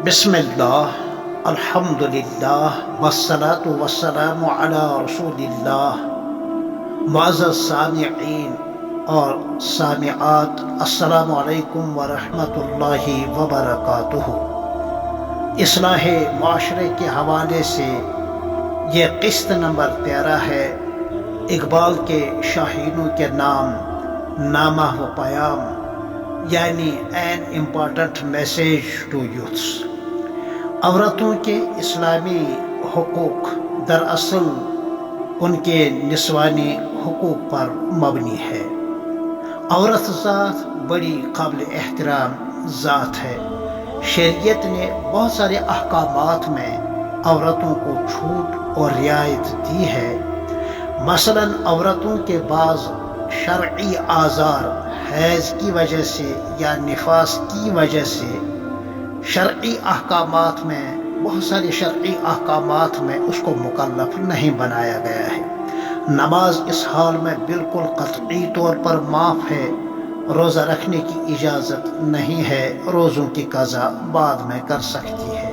بسم اللہ، الحمدللہ، والصلاة والسلام علی رسول اللہ۔ معزز سامعین اور سامعات، السلام علیکم ورحمۃ اللہ وبرکاتہ۔ اصلاح معاشرے کے حوالے سے یہ قسط نمبر 13 ہے۔ اقبال کے شاہینوں کے نام نامہ و پیام، یعنی an important message to youths. عورتوں کے اسلامی حقوق دراصل ان کے نسوانی حقوق پر مبنی ہے۔ عورت ذات بڑی قابل احترام ذات ہے۔ شریعت نے بہت سارے احکامات میں عورتوں کو چھوٹ اور رعایت دی ہے۔ مثلا عورتوں کے بعض شرعی آزار حیض کی وجہ سے یا نفاس کی وجہ سے شرعی احکامات میں، بہت سارے شرعی احکامات میں اس کو مکلف نہیں بنایا گیا ہے۔ نماز اس حال میں بالکل قطعی طور پر معاف ہے۔ روزہ رکھنے کی اجازت نہیں ہے، روزوں کی قضا بعد میں کر سکتی ہے۔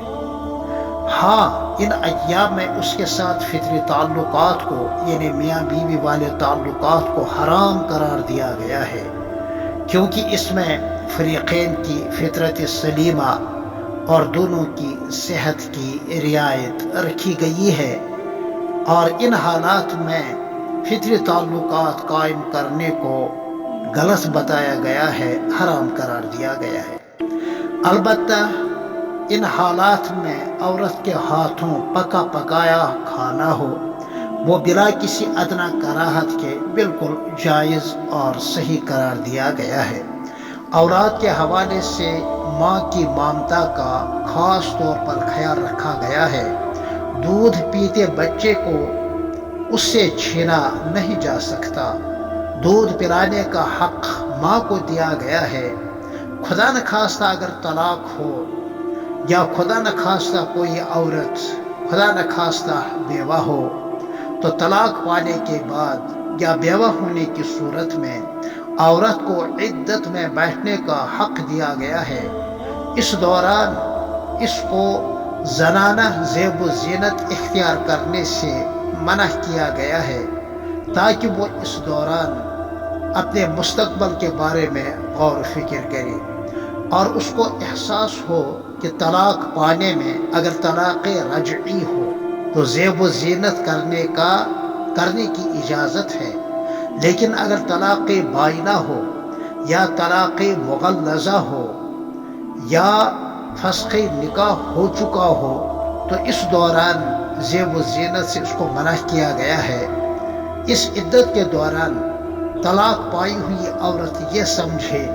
ہاں، ان ایام میں اس کے ساتھ فطری تعلقات کو، یعنی میاں بیوی والے تعلقات کو حرام قرار دیا گیا ہے، کیونکہ اس میں فریقین کی فطرت سلیمہ اور دونوں کی صحت کی رعایت رکھی گئی ہے، اور ان حالات میں فطری تعلقات قائم کرنے کو غلط بتایا گیا ہے، حرام قرار دیا گیا ہے۔ البتہ ان حالات میں عورت کے ہاتھوں پکا پکایا کھانا ہو، وہ بلا کسی ادنیٰ کراہت کے بالکل جائز اور صحیح قرار دیا گیا ہے۔ اولاد کے حوالے سے ماں کی ممتا کا خاص طور پر خیال رکھا گیا ہے۔ دودھ پیتے بچے کو اس سے چھینا نہیں جا سکتا۔ دودھ پلانے کا حق ماں کو دیا گیا ہے۔ خدا نخواستہ اگر طلاق ہو، یا خدا نخواستہ کوئی عورت، خدا نخواستہ بیوہ ہو، تو طلاق پانے کے بعد یا بیوہ ہونے کی صورت میں عورت کو عدت میں بیٹھنے کا حق دیا گیا ہے۔ اس دوران اس کو زنانہ زیب و زینت اختیار کرنے سے منع کیا گیا ہے، تاکہ وہ اس دوران اپنے مستقبل کے بارے میں غور و فکر کرے، اور اس کو احساس ہو کہ طلاق پانے میں اگر طلاق رجعی ہو تو زیب و زینت کرنے کی اجازت ہے، لیکن اگر طلاق بائنہ ہو یا طلاق مغلظہ ہو یا فسخ نکاح ہو چکا ہو تو اس دوران زیب و زینت سے اس کو منع کیا گیا ہے۔ اس عدت کے دوران طلاق پائی ہوئی عورت یہ سمجھے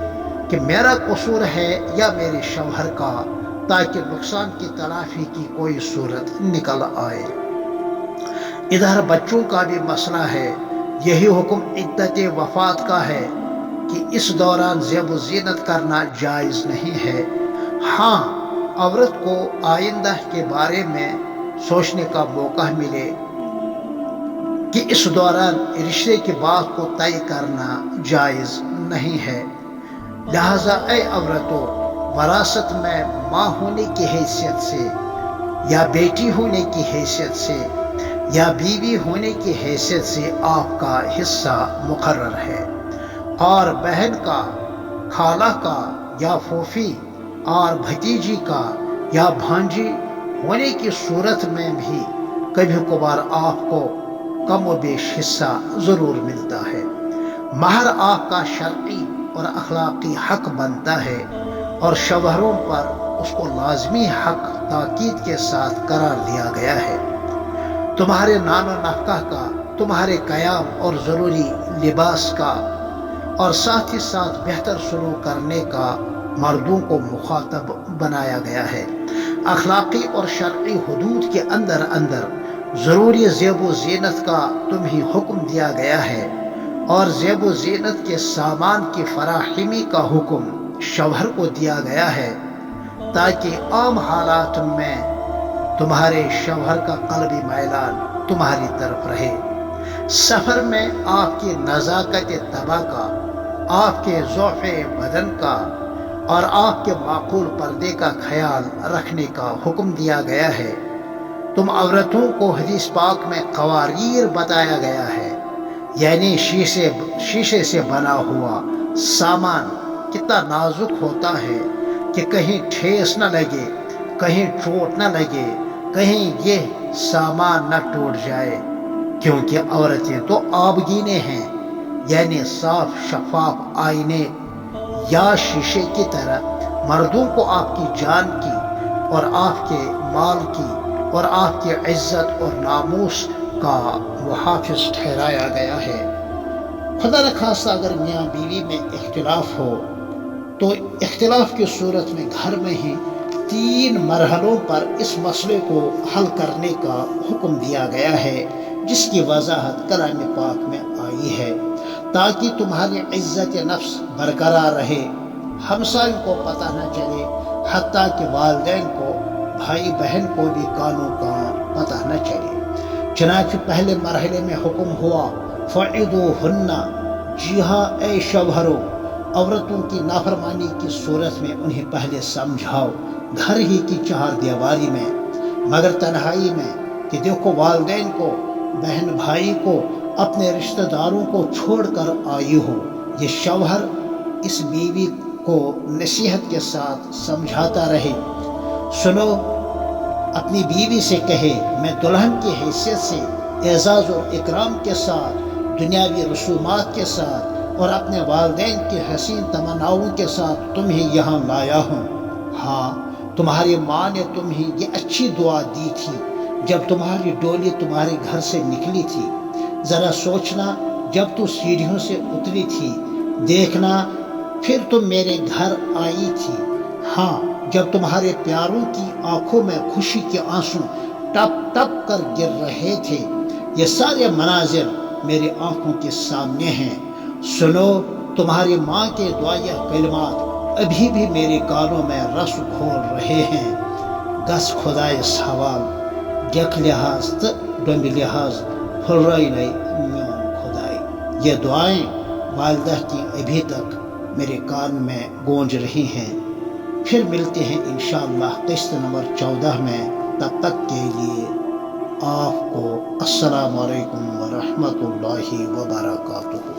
کہ میرا قصور ہے یا میرے شوہر کا، تاکہ نقصان کی تلافی کی کوئی صورت نکل آئے۔ ادھر بچوں کا بھی مسئلہ ہے۔ یہی حکم عدت وفات کا ہے کہ اس دوران زیب و زینت کرنا جائز نہیں ہے۔ ہاں، عورت کو آئندہ کے بارے میں سوچنے کا موقع ملے کہ اس دوران رشتے کی بات کو طے کرنا جائز نہیں ہے۔ لہذا اے عورتوں، وراثت میں ماں ہونے کی حیثیت سے یا بیٹی ہونے کی حیثیت سے یا بیوی ہونے کی حیثیت سے آپ کا حصہ مقرر ہے، اور بہن کا، خالہ کا یا پھوپھی اور بھتیجی کا یا بھانجی ہونے کی صورت میں بھی کبھی کبھار آپ کو کم و بیش حصہ ضرور ملتا ہے۔ مہر آپ کا شرعی اور اخلاقی حق بنتا ہے، اور شوہروں پر اس کو لازمی حق تاکید کے ساتھ قرار دیا گیا ہے۔ تمہارے نان و نفقہ کا، تمہارے قیام اور ضروری لباس کا، اور ساتھ ہی ساتھ بہتر سلوک کرنے کا مردوں کو مخاطب بنایا گیا ہے۔ اخلاقی اور شرعی حدود کے اندر ضروری زیب و زینت کا تمہیں حکم دیا گیا ہے، اور زیب و زینت کے سامان کی فراہمی کا حکم شوہر کو دیا گیا ہے، تاکہ عام حالات میں تمہارے شوہر کا قلبی میلان تمہاری طرف رہے۔ سفر میں آپ کی نزاکت طبع کا، آپ کے ضعف بدن کا، اور آپ کے معقول پردے کا خیال رکھنے کا حکم دیا گیا ہے۔ تم عورتوں کو حدیث پاک میں قواریر بتایا گیا ہے، یعنی شیشے سے بنا ہوا سامان کتنا نازک ہوتا ہے کہ کہیں ٹھیس نہ لگے، کہیں چوٹ نہ لگے، کہیں یہ سامان نہ ٹوٹ جائے، کیونکہ عورتیں تو آبگینے ہیں، یعنی صاف شفاف آئینے یا شیشے کی طرح۔ مردوں کو آپ کی جان کی اور آپ کے مال کی اور آپ کی عزت اور ناموس کا محافظ ٹھہرایا گیا ہے۔ خدا نخواستہ اگر میاں بیوی میں اختلاف ہو تو اختلاف کی صورت میں گھر میں ہی 3 مرحلوں پر اس مسئلے کو حل کرنے کا حکم دیا گیا ہے، جس کی وضاحت کلام پاک میں آئی ہے، تاکہ تمہاری عزت نفس برقرار رہے، ہمسائوں کو پتہ نہ چلے، حتیٰ کہ والدین کو، بھائی بہن کو بھی کانوں کا پتہ نہ چلے۔ چنانچہ پہلے مرحلے میں حکم ہوا فَعِدُوهُنَّ، جی ہاں اے شوہرو، عورتوں کی نافرمانی کی صورت میں انہیں پہلے سمجھاؤ گھر ہی کی 4 دیواری میں، مگر تنہائی میں، کہ دیکھو والدین کو، بہن بھائی کو، اپنے رشتہ داروں کو چھوڑ کر آئی ہو۔ یہ شوہر اس بیوی کو نصیحت کے ساتھ سمجھاتا رہے، سنو، اپنی بیوی سے کہے، میں دلہن کی حیثیت سے اعزاز و اکرام کے ساتھ، دنیاوی رسومات کے ساتھ اور اپنے والدین کی حسین تمناؤں کے ساتھ تمہیں یہاں لایا ہوں۔ ہاں، تمہاری ماں نے تمہیں یہ اچھی دعا دی تھی جب تمہاری ڈولی تمہارے گھر سے نکلی تھی۔ ذرا سوچنا، جب تو سیڑھیوں سے اتری تھی، دیکھنا، پھر تم میرے گھر آئی تھی۔ ہاں، جب تمہارے پیاروں کی آنکھوں میں خوشی کے آنسو ٹپ ٹپ کر گر رہے تھے۔ یہ سارے مناظر میری آنکھوں کے سامنے ہیں۔ سنو، تمہاری ماں کے دعائیہ کلمات ابھی بھی میرے کانوں میں رس گھول رہے ہیں۔ گس خدائے سوال، جک لحاظ تو ڈومب لحاظ پھلرائی نہیں میون خدائے۔ یہ دعائیں والدہ کی ابھی تک میرے کان میں گونج رہی ہیں۔ پھر ملتے ہیں انشاءاللہ قسط نمبر 14 میں، تب تک کے لیے آپ کو السلام علیکم ورحمۃ اللہ وبرکاتہ۔